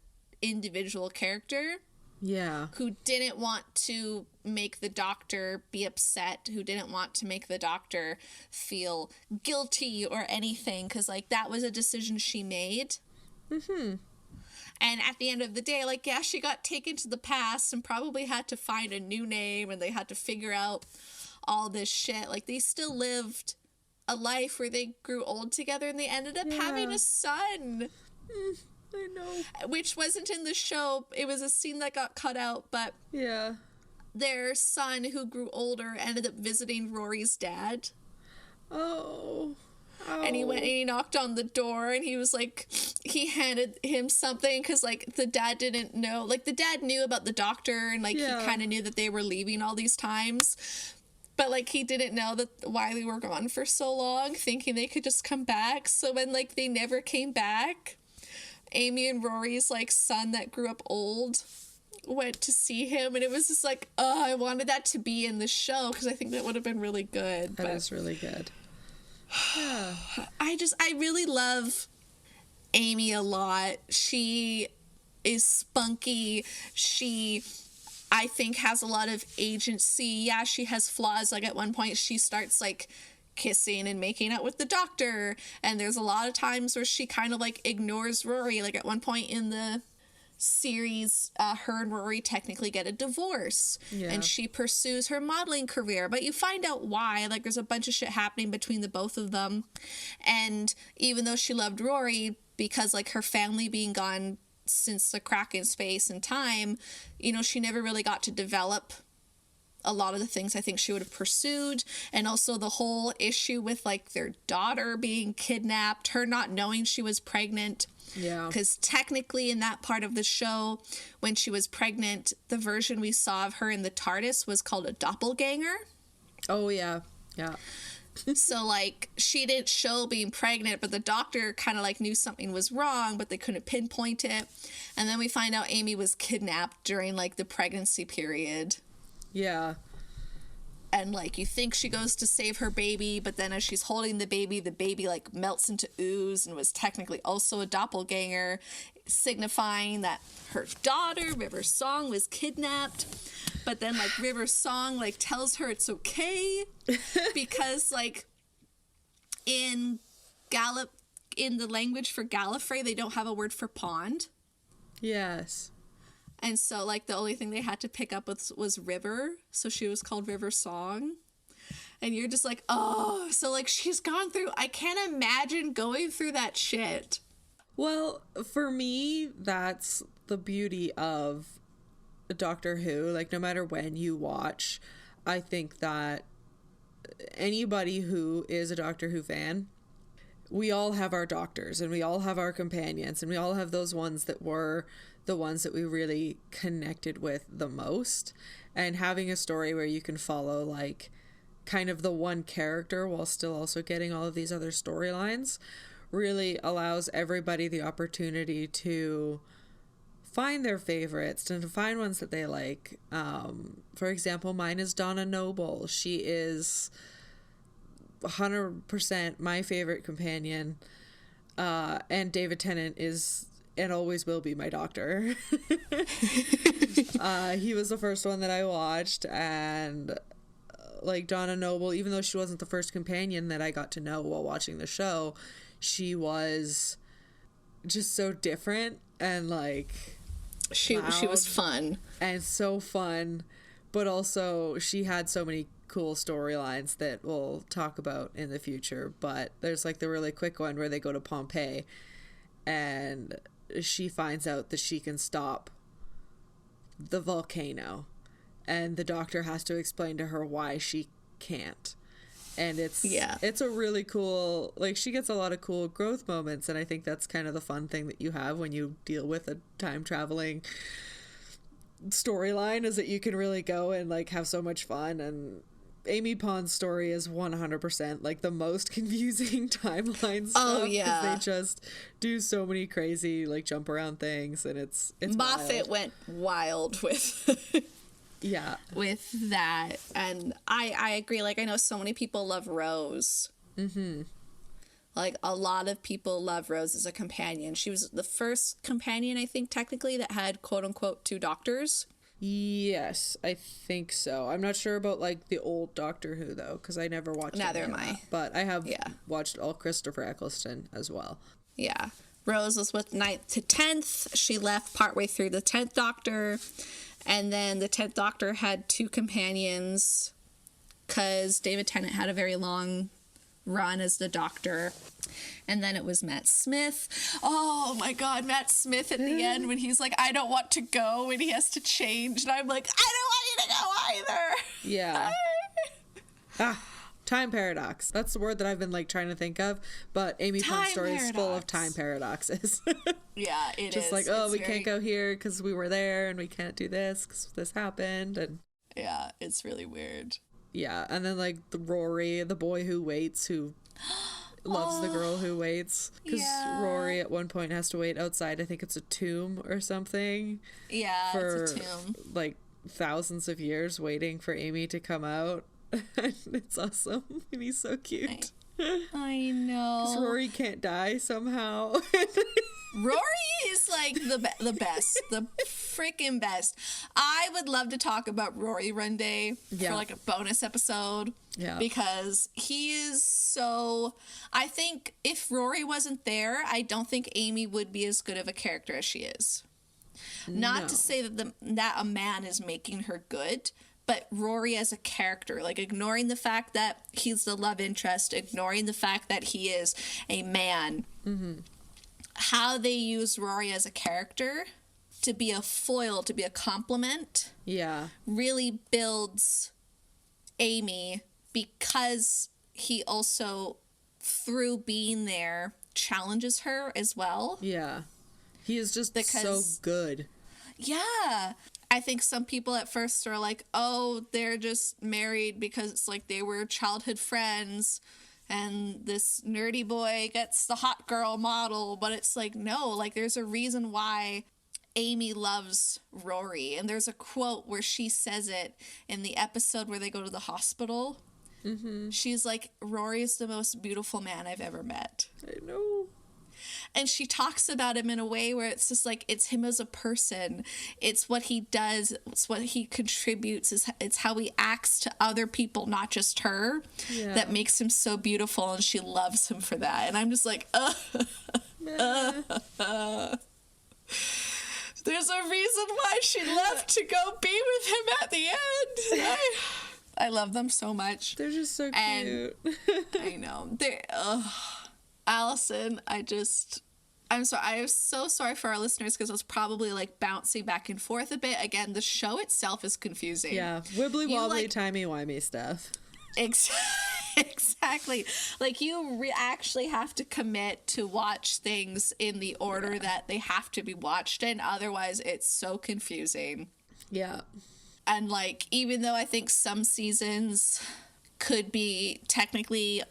individual character. Yeah. Who didn't want to make the Doctor be upset, who didn't want to make the Doctor feel guilty or anything, because like that was a decision she made. Mm-hmm. And at the end of the day, like, yeah, she got taken to the past and probably had to find a new name, and they had to figure out all this shit. Like, they still lived a life where they grew old together, and they ended up having a son. I know. Which wasn't in the show. It was a scene that got cut out, but Yeah. their son, who grew older, ended up visiting Rory's dad. Oh. Oh. And he went and he knocked on the door, and he was like, he handed him something because, like, the dad didn't know. Like, the dad knew about the doctor, and, like, he kind of knew that they were leaving all these times. But, like, he didn't know that why they were gone for so long, thinking they could just come back. So when, like, they never came back, Amy and Rory's, like, son that grew up old went to see him, and it was just like, oh, I wanted that to be in the show because I think that would have been really good. That is really good. Yeah. I really love Amy a lot. She is spunky. She, I think, has a lot of agency. Yeah, she has flaws. Like, at one point she starts, like, kissing and making out with the doctor, and there's a lot of times where she kind of, like, ignores Rory. Like, at one point in the series, her and Rory technically get a divorce, and she pursues her modeling career, but you find out why. Like, there's a bunch of shit happening between the both of them, and even though she loved Rory, because, like, her family being gone since the crack in space and time, you know, she never really got to develop a lot of the things I think she would have pursued. And also the whole issue with, like, their daughter being kidnapped, her not knowing she was pregnant. Yeah. Because technically in that part of the show, when she was pregnant, the version we saw of her in the TARDIS was called a doppelganger. Oh, yeah. Yeah. So, like, she didn't show being pregnant, but the doctor kind of, like, knew something was wrong, but they couldn't pinpoint it. And then we find out Amy was kidnapped during, like, the pregnancy period. Yeah. And, like, you think she goes to save her baby, but then as she's holding the baby, like, melts into ooze and was technically also a doppelganger, signifying that her daughter, River Song, was kidnapped. But then, like, River Song, like, tells her it's okay because, like, in the language for Gallifrey, they don't have a word for pond. Yes. And so, like, the only thing they had to pick up was river. So she was called River Song. And you're just like, oh. So, like, she's gone through... I can't imagine going through that shit. Well, for me, that's the beauty of Doctor Who. Like, no matter when you watch, I think that anybody who is a Doctor Who fan, we all have our doctors, and we all have our companions, and we all have those ones that were the ones that we really connected with the most. And having a story where you can follow, like, kind of the one character while still also getting all of these other storylines really allows everybody the opportunity to find their favorites and to find ones that they like. For example, mine is Donna Noble. She is 100% my favorite companion, and David Tennant is and always will be my doctor. He was the first one that I watched, and like, Donna Noble, even though she wasn't the first companion that I got to know while watching the show, she was just so different, and like, she was fun, and so fun, but also she had so many cool storylines that we'll talk about in the future. But there's, like, the really quick one where they go to Pompeii and she finds out that she can stop the volcano, and the doctor has to explain to her why she can't. And it's a really cool, like, she gets a lot of cool growth moments, and I think that's kind of the fun thing that you have when you deal with a time traveling storyline, is that you can really go and, like, have so much fun. And Amy Pond's story is 100% like the most confusing timeline stuff. Oh yeah, they just do so many crazy, like, jump around things, and it's Moffat wild. went wild with yeah, with that. And I agree. Like, I know so many people love Rose. mm-hmm. Like, a lot of people love Rose as a companion. She was the first companion, I think, technically, that had quote unquote 2 doctors. Yes, I think so. I'm not sure about, like, the old Doctor Who, though, because I never watched it. Neither am I. But I have watched all Christopher Eccleston as well. Yeah. Rose was with 9th to 10th. She left partway through the 10th Doctor. And then the 10th Doctor had 2 companions because David Tennant had a very long run as the Doctor. And then it was Matt Smith. Oh my God, Matt Smith at the end when he's like, I don't want to go, and he has to change. And I'm like, I don't want you to go either. Yeah. Time paradox. That's the word that I've been like trying to think of. But Amy Pond's story is full of time paradoxes. Yeah, it just is. Like, we can't go here because we were there, and we can't do this because this happened. And yeah, it's really weird. Yeah, and then like the Rory, the boy who waits, who loves the girl who waits, because Rory at one point has to wait outside, I think it's a tomb or something, for it's a tomb, like thousands of years waiting for Amy to come out. It's awesome, and he's so cute. I know, because Rory can't die somehow. Rory is like the best, the freaking best. I would love to talk about Rory one day for like a bonus episode. Yeah. Because he is so... I think if Rory wasn't there, I don't think Amy would be as good of a character as she is. Not to say that that a man is making her good, but Rory as a character, like ignoring the fact that he's the love interest, ignoring the fact that he is a man... Mm-hmm. How they use Rory as a character to be a foil, to be a compliment, really builds Amy, because he also, through being there, challenges her as well. Yeah. He is just so good. Yeah. I think some people at first are like, oh, they're just married because it's like they were childhood friends. And this nerdy boy gets the hot girl model, but it's like, no, like there's a reason why Amy loves Rory. And there's a quote where she says it in the episode where they go to the hospital. Mm-hmm. She's like, Rory is the most beautiful man I've ever met. I know. And she talks about him in a way where it's just like, it's him as a person. It's what he does. It's what he contributes. It's how he acts to other people, not just her, that makes him so beautiful. And she loves him for that. And I'm just like, there's a reason why she left to go be with him at the end. I love them so much. They're just so cute. I know. Alison, I'm sorry. I am so sorry for our listeners because I was probably like bouncing back and forth a bit. Again, the show itself is confusing. Yeah, wibbly wobbly, timey wimey stuff. Exactly. Like you actually have to commit to watch things in the order that they have to be watched in. Otherwise, it's so confusing. Yeah. And like, even though I think some seasons could be technically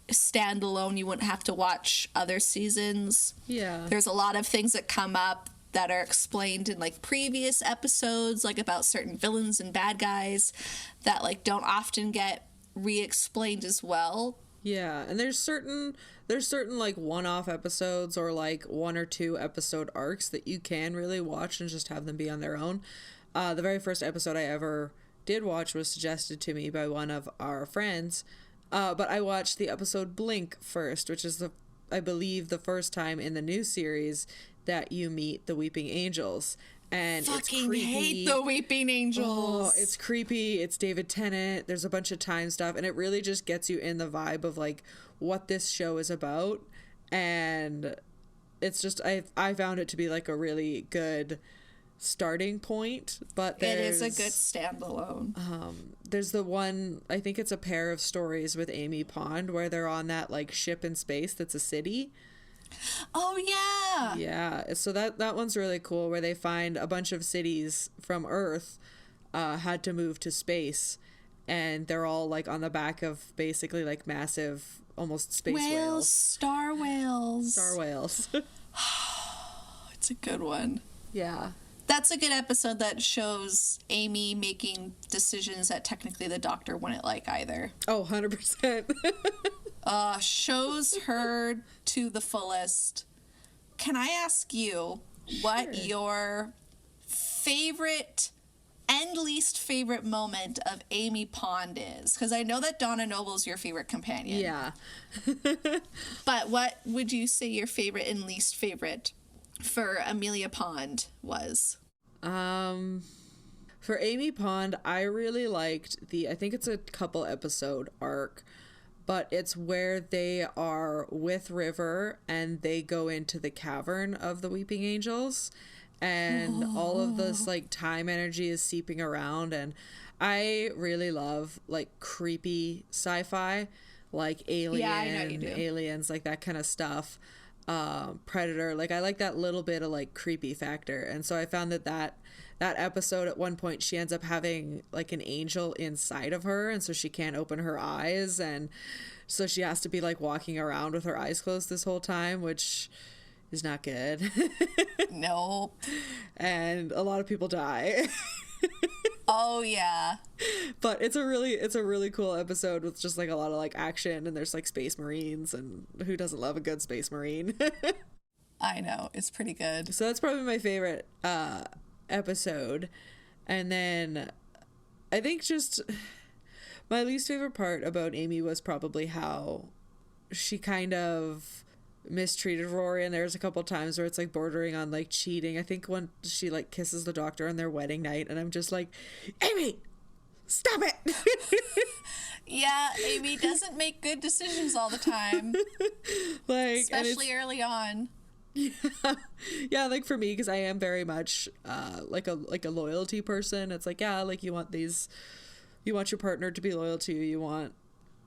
standalone, you wouldn't have to watch other seasons. Yeah, there's a lot of things that come up that are explained in like previous episodes, like about certain villains and bad guys that like don't often get re-explained as well. Yeah, and there's certain like one-off episodes or like 1 or 2 episode arcs that you can really watch and just have them be on their own. The very first episode I ever did watch was suggested to me by one of our friends. But I watched the episode Blink first, which is I believe the first time in the new series that you meet the Weeping Angels. And it's creepy. Hate the Weeping Angels. Oh, it's creepy. It's David Tennant. There's a bunch of time stuff, and it really just gets you in the vibe of like what this show is about. And it's just I found it to be like a really good starting point, but it is a good standalone. There's the one, I think it's a pair of stories with Amy Pond where they're on that like ship in space that's a city. Oh yeah, so that one's really cool, where they find a bunch of cities from Earth had to move to space, and they're all like on the back of basically like massive almost space whales. Star whales. It's a good one. Yeah. That's a good episode that shows Amy making decisions that technically the doctor wouldn't like either. Oh, 100%. Shows her to the fullest. Can I ask you what your favorite and least favorite moment of Amy Pond is? Because I know that Donna Noble's your favorite companion. Yeah. But what would you say your favorite and least favorite for Amelia Pond was? For Amy Pond, I really liked I think it's a couple episode arc, but it's where they are with River and they go into the cavern of the Weeping Angels, and all of this like time energy is seeping around. And I really love like creepy sci-fi, like aliens, like that kind of stuff. Predator, like I like that little bit of like creepy factor. And so I found that episode, at one point she ends up having like an angel inside of her, and so she can't open her eyes, and so she has to be like walking around with her eyes closed this whole time, which is not good. Nope. And a lot of people die. Oh yeah. But it's a really cool episode with just like a lot of like action, and there's like space marines, and who doesn't love a good space marine? I know, it's pretty good. So that's probably my favorite episode. And then I think just my least favorite part about Amy was probably how she kind of mistreated Rory, and there's a couple times where it's like bordering on like cheating. I think when she like kisses the doctor on their wedding night, and I'm just like, Amy, stop it. Yeah, Amy doesn't make good decisions all the time. Like, especially early on. Yeah, like for me, because I am very much like a loyalty person. It's like, yeah, like you want your partner to be loyal to you. You want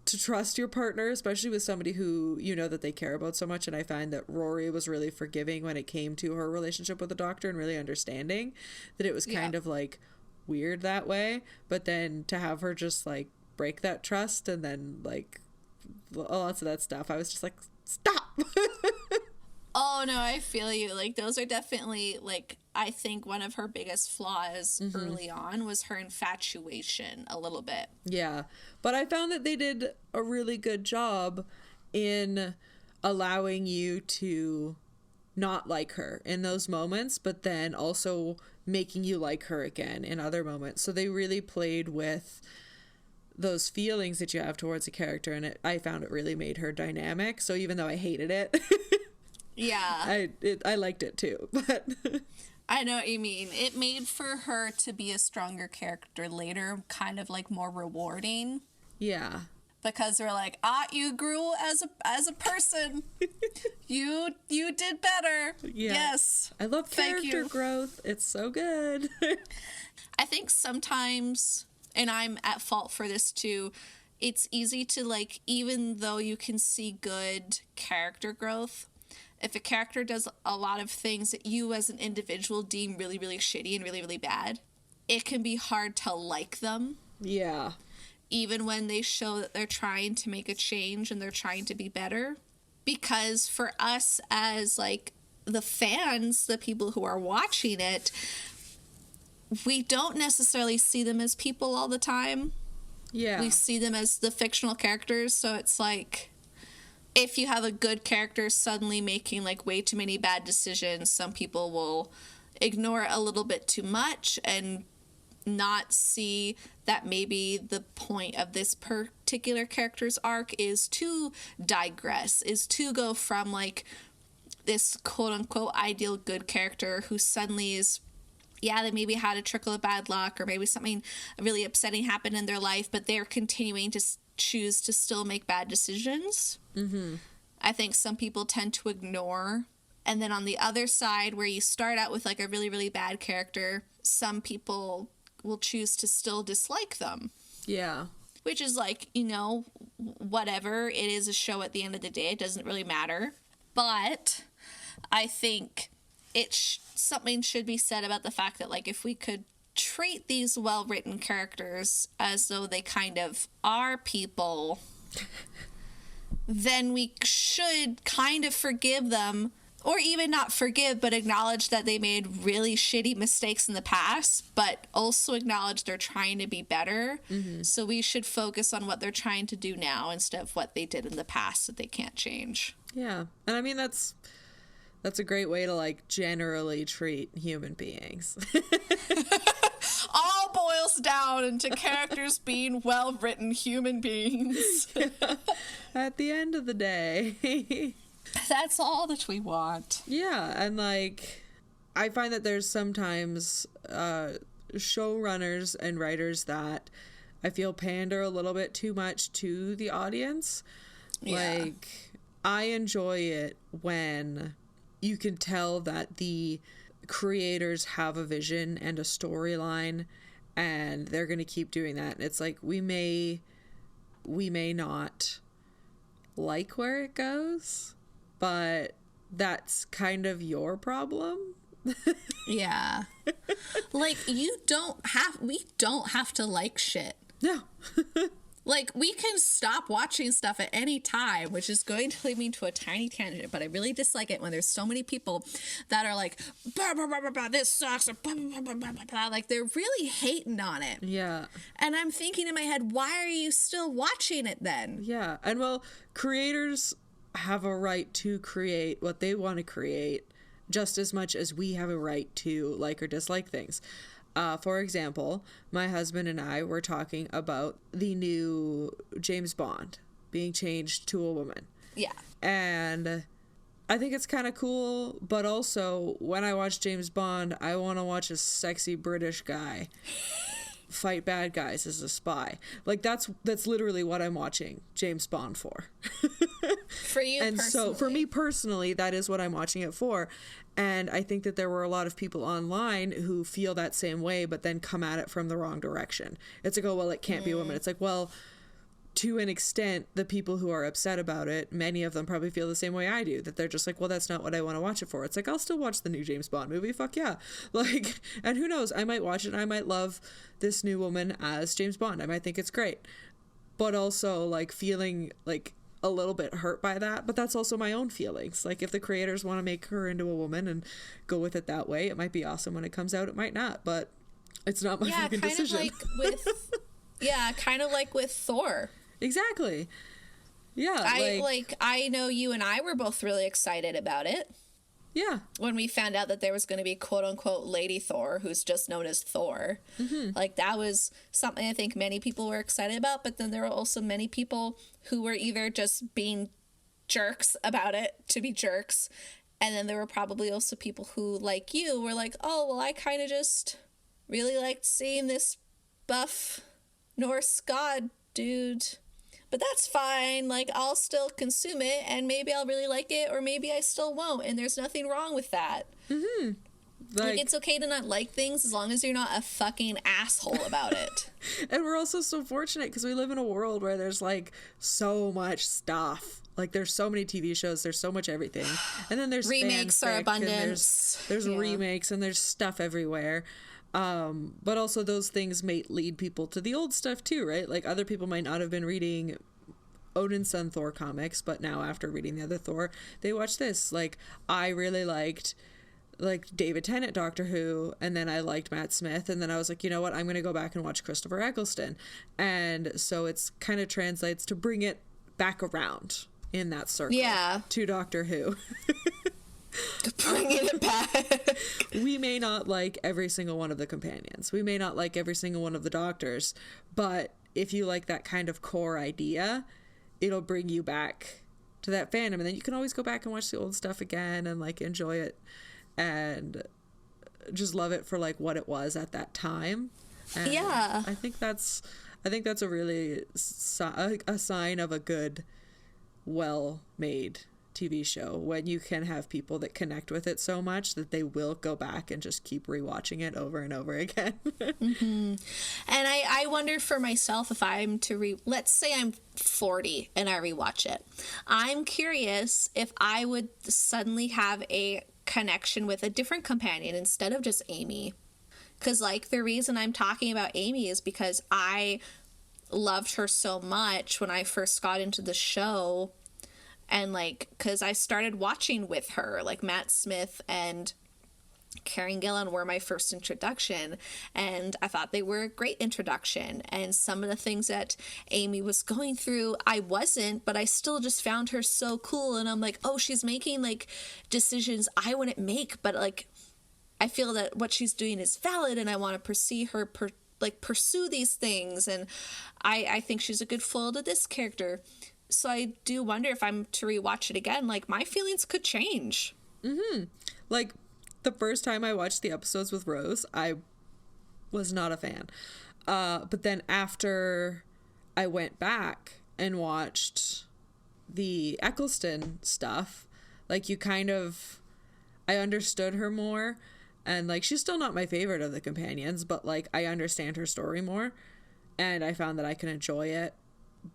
to trust your partner, especially with somebody who you know that they care about so much. And I find that Rory was really forgiving when it came to her relationship with the doctor, and really understanding that it was kind of like weird that way. But then to have her just like break that trust, and then like lots of that stuff, I was just like, stop. Oh no, I feel you. Like those are definitely, like, I think one of her biggest flaws early on was her infatuation a little bit. Yeah. But I found that they did a really good job in allowing you to not like her in those moments, but then also making you like her again in other moments. So they really played with those feelings that you have towards a character, and I found it really made her dynamic. So even though I hated it, yeah, I liked it too. But I know what you mean. It made for her to be a stronger character later, kind of like more rewarding. Yeah. Because they're like, you grew as a person. you did better. Yeah. Yes. I love character growth. It's so good. I think sometimes, and I'm at fault for this too, it's easy to like, even though you can see good character growth, if a character does a lot of things that you as an individual deem really, really shitty and really, really bad, it can be hard to like them. Yeah. Even when they show that they're trying to make a change and they're trying to be better. Because for us as like the fans, the people who are watching it, we don't necessarily see them as people all the time. Yeah. We see them as the fictional characters. So it's like, if you have a good character suddenly making like way too many bad decisions, some people will ignore it a little bit too much and not see that maybe the point of this particular character's arc is to digress, is to go from like this quote unquote ideal good character who suddenly is, yeah, they maybe had a trickle of bad luck, or maybe something really upsetting happened in their life, but they're continuing to choose to still make bad decisions. I think some people tend to ignore. And then on the other side, where you start out with like a really, really bad character, some people will choose to still dislike them. Yeah. Which is like, you know, whatever. It is a show at the end of the day. It doesn't really matter. But I think something should be said about the fact that, like, if we could treat these well-written characters as though they kind of are people, then we should kind of forgive them, or even not forgive, but acknowledge that they made really shitty mistakes in the past, but also acknowledge they're trying to be better. So we should focus on what they're trying to do now instead of what they did in the past that they can't change. Yeah. And I mean, that's a great way to like generally treat human beings. All boils down into characters being well-written human beings. At the end of the day. That's all that we want. Yeah, and like I find that there's sometimes showrunners and writers that I feel pander a little bit too much to the audience. Yeah. Like, I enjoy it when you can tell that the creators have a vision and a storyline, and they're going to keep doing that. And it's like, we may not like where it goes, but that's kind of your problem. Yeah. Like, we don't have to like shit. No. Like, we can stop watching stuff at any time, which is going to lead me to a tiny tangent, but I really dislike it when there's so many people that are like, bah, bah, bah, bah, bah, this sucks, or bah, bah, bah, bah, bah, bah. Like, they're really hating on it. Yeah. And I'm thinking in my head, why are you still watching it then? Yeah. And well, creators have a right to create what they want to create just as much as we have a right to like or dislike things. For example, my husband and I were talking about the new James Bond being changed to a woman. Yeah. And I think it's kind of cool, but also when I watch James Bond, I want to watch a sexy British guy fight bad guys as a spy. Like, that's literally what I'm watching James Bond for. For you and personally. So for me personally, that is what I'm watching it for. And I think that there were a lot of people online who feel that same way, but then come at it from the wrong direction. It's like, oh, well, it can't be a woman. It's like, well, to an extent, the people who are upset about it, many of them probably feel the same way I do, that they're just like, well, that's not what I want to watch it for. It's like, I'll still watch the new James Bond movie. Fuck yeah. Like, and who knows? I might watch it and I might love this new woman as James Bond. I might think it's great. But also, like, feeling like a little bit hurt by that. But that's also my own feelings. Like, if the creators want to make her into a woman and go with it that way, it might be awesome when it comes out. It might not, but it's not my fucking decision. Kind of like with Thor. Exactly. Yeah. I know you and I were both really excited about it. Yeah. When we found out that there was going to be quote unquote Lady Thor, who's just known as Thor. Mm-hmm. Like, that was something I think many people were excited about, but then there were also many people who were either just being jerks about it to be jerks, and then there were probably also people who, like you, were like, oh, well, I kind of just really liked seeing this buff Norse god dude. But that's fine. Like, I'll still consume it, and maybe I'll really like it, or maybe I still won't, and there's nothing wrong with that. Mm-hmm. Like, it's okay to not like things as long as you're not a fucking asshole about it. And we're also so fortunate because we live in a world where there's, like, so much stuff. Like, there's so many TV shows, there's so much everything. And then there's remakes are abundant. There's remakes, and there's stuff everywhere. But also those things may lead people to the old stuff too, right? Like, other people might not have been reading Odin's Son Thor comics, but now after reading the other Thor, they watch this. Like, I really liked, like, David Tennant Doctor Who, and then I liked Matt Smith, and then I was like, you know what, I'm going to go back and watch Christopher Eccleston. And so it's kind of translates to bring it back around in that circle to Doctor Who. Bringing it back. We may not like every single one of the companions. We may not like every single one of the doctors. But if you like that kind of core idea, it'll bring you back to that fandom. And then you can always go back and watch the old stuff again and, like, enjoy it and just love it for, like, what it was at that time. And yeah. I think that's a really a sign of a good, well-made TV show, when you can have people that connect with it so much that they will go back and just keep rewatching it over and over again. Mm-hmm. And I wonder for myself, if I'm to let's say I'm 40 and I rewatch it, I'm curious if I would suddenly have a connection with a different companion instead of just Amy. Because, like, the reason I'm talking about Amy is because I loved her so much when I first got into the show. And, like, because I started watching with her, like, Matt Smith and Karen Gillan were my first introduction, and I thought they were a great introduction. And some of the things that Amy was going through, I wasn't, but I still just found her so cool. And I'm like, oh, she's making, like, decisions I wouldn't make, but, like, I feel that what she's doing is valid, and I want to see her pursue these things. And I think she's a good foil to this character. So I do wonder if I'm to rewatch it again, like, my feelings could change. Mm-hmm. Like, the first time I watched the episodes with Rose, I was not a fan. But then after I went back and watched the Eccleston stuff, like, you kind of, I understood her more, and like, she's still not my favorite of the companions, but like, I understand her story more, and I found that I can enjoy it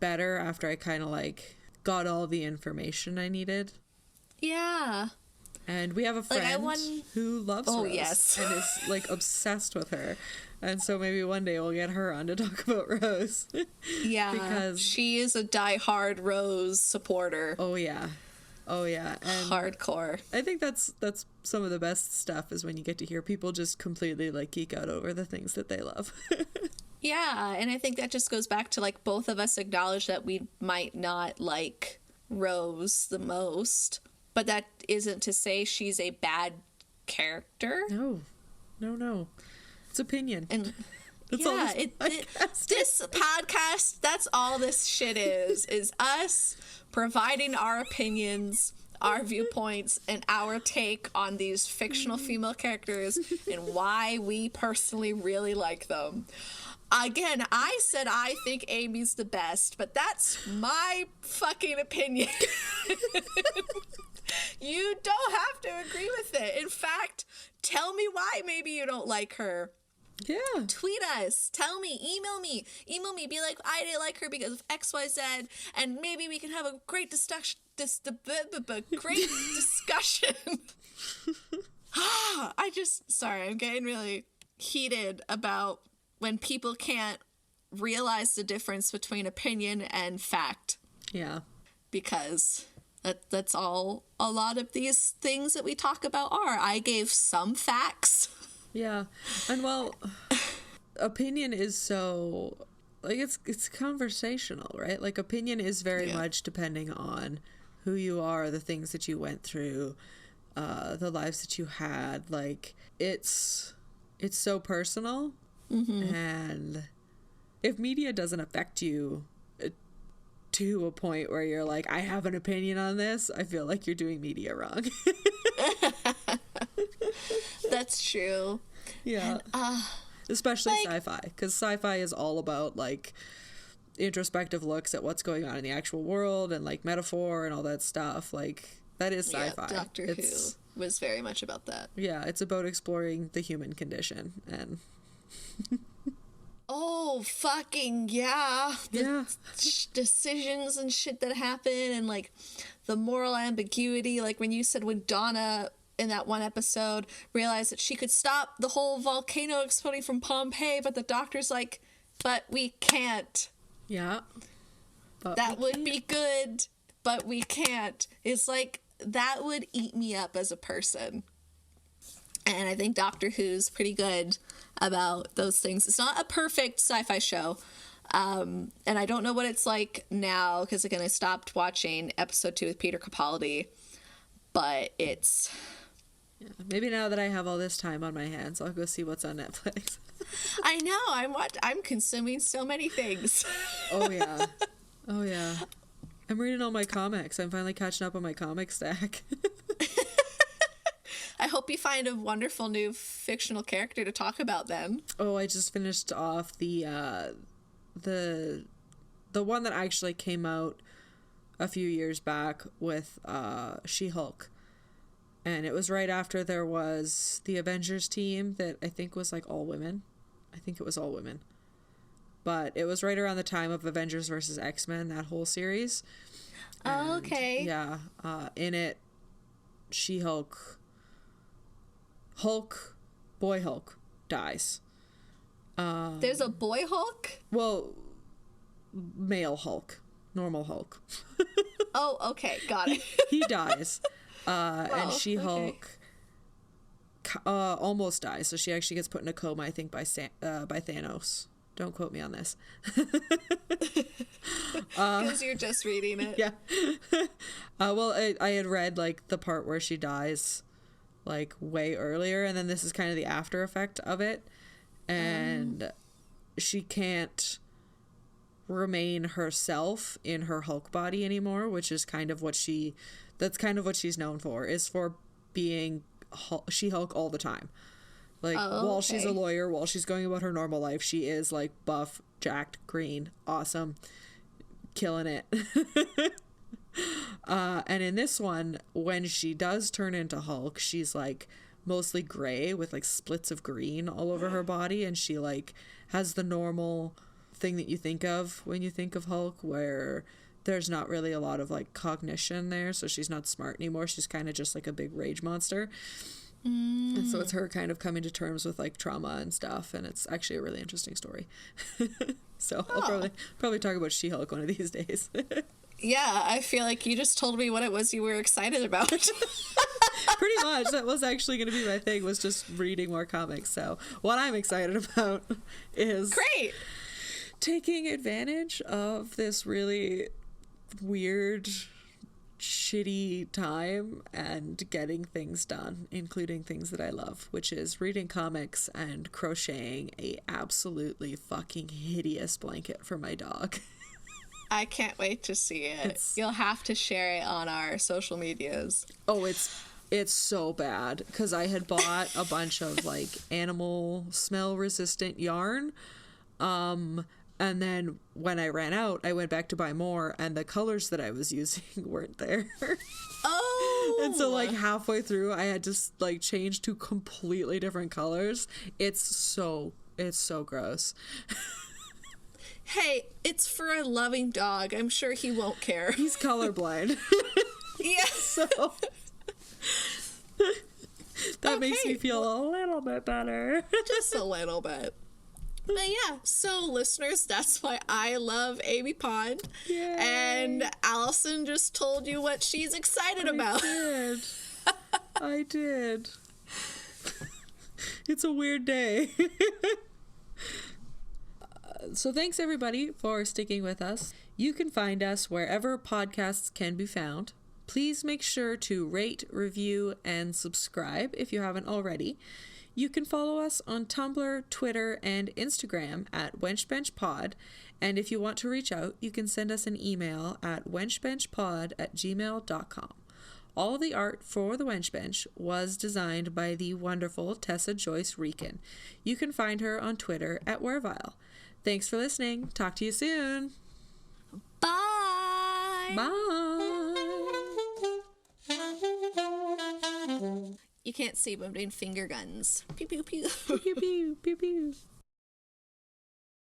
better after I kind of like got all the information I needed. Yeah. And we have a friend who loves Rose, yes, and is like obsessed with her. And so maybe one day we'll get her on to talk about Rose. Yeah, because she is a diehard Rose supporter. Oh yeah. And hardcore. I think that's some of the best stuff, is when you get to hear people just completely like geek out over the things that they love. Yeah, and I think that just goes back to like both of us acknowledge that we might not like Rose the most, but that isn't to say she's a bad character. No. It's opinion. And that's this podcast, that's all this shit is us providing our opinions, our viewpoints, and our take on these fictional female characters and why we personally really like them. Again, I said I think Amy's the best, but that's my fucking opinion. You don't have to agree with it. In fact, tell me why maybe you don't like her. Yeah. Tweet us. Tell me. Email me. Be like, I didn't like her because of XYZ, and maybe we can have a great discussion. Great discussion. Sorry, I'm getting really heated about when people can't realize the difference between opinion and fact. Yeah. Because that's all a lot of these things that we talk about are. I gave some facts. Yeah. And well, opinion is so, like, it's conversational, right? Like, opinion is very much depending on who you are, the things that you went through, the lives that you had. Like, it's so personal. Mm-hmm. And if media doesn't affect you to a point where you're like, I have an opinion on this, I feel like you're doing media wrong. That's true. Yeah. And, especially like, sci-fi, because sci-fi is all about like introspective looks at what's going on in the actual world and like metaphor and all that stuff. Like, that is sci-fi. Yeah, Doctor Who was very much about that. Yeah, it's about exploring the human condition. And oh, fucking yeah. Decisions and shit that happen, and like the moral ambiguity. Like when you said when Donna in that one episode realized that she could stop the whole volcano exploding from Pompeii, but the doctor's like, but we can't. Yeah. That would be good, but we can't. It's like, that would eat me up as a person. And I think Doctor Who's pretty good about those things. It's not a perfect sci-fi show. And I don't know what it's like now, because again, I stopped watching episode 2 with Peter Capaldi. But it's... Yeah, maybe now that I have all this time on my hands, I'll go see what's on Netflix. I know. I'm consuming so many things. Oh, yeah. I'm reading all my comics. I'm finally catching up on my comic stack. I hope you find a wonderful new fictional character to talk about then. Oh, I just finished off the one that actually came out a few years back with She-Hulk. And it was right after there was the Avengers team that I think was like all women. I think it was all women. But it was right around the time of Avengers versus X-Men, that whole series. Oh, okay. Yeah. In it, She-Hulk... Boy Hulk dies. There's a boy Hulk? Well, male Hulk. Normal Hulk. Oh, okay. Got it. He dies. And She-Hulk almost dies. So she actually gets put in a coma, I think, by Thanos. Don't quote me on this. Because you're just reading it. Yeah. Well, I had read, like, the part where she dies, like, way earlier, and then this is kind of the after effect of it. And she can't remain herself in her Hulk body anymore, which is kind of what that's kind of what she's known for, is for being She-Hulk all the time. Like, Oh, while she's a okay. lawyer, while she's going about her normal life, she is like buff, jacked, green, awesome, killing it. And in this one, when she does turn into Hulk, she's like mostly gray with like splits of green all over her body, and she like has the normal thing that you think of when you think of Hulk, where there's not really a lot of like cognition there, so she's not smart anymore. She's kind of just like a big rage monster. And so it's her kind of coming to terms with like trauma and stuff, and it's actually a really interesting story. So I'll probably talk about She-Hulk one of these days. Yeah, I feel like you just told me what it was you were excited about. Pretty much. That was actually going to be my thing, was just reading more comics. So what I'm excited about is Great. taking advantage of this really weird, shitty time and getting things done, including things that I love, which is reading comics and crocheting a absolutely fucking hideous blanket for my dog. I can't wait to see it. You'll have to share it on our social medias. Oh, it's so bad, because I had bought a bunch of like animal smell resistant yarn, and then when I ran out, I went back to buy more, and the colors that I was using weren't there. Oh. And so like halfway through, I had to like change to completely different colors. It's so gross. Hey, it's for a loving dog. I'm sure he won't care. He's colorblind. Yeah. So that makes me feel a little bit better. Just a little bit. But yeah, so listeners, that's why I love Amy Pond. Yay. And Alison just told you what she's excited about. I did. It's a weird day. So thanks everybody for sticking with us. You can find us wherever podcasts can be found. Please make sure to rate, review, and subscribe if you haven't already. You can follow us on Tumblr, Twitter, and Instagram at Wench Bench Pod. And if you want to reach out, you can send us an email at wenchbenchpod@gmail.com. All the art for the Wench Bench was designed by the wonderful Tessa Joyce Riecken. You can find her on Twitter at Werevile. Thanks for listening. Talk to you soon. Bye. Bye. You can't see, but I'm doing finger guns. Pew, pew, pew. Pew, pew, pew, pew.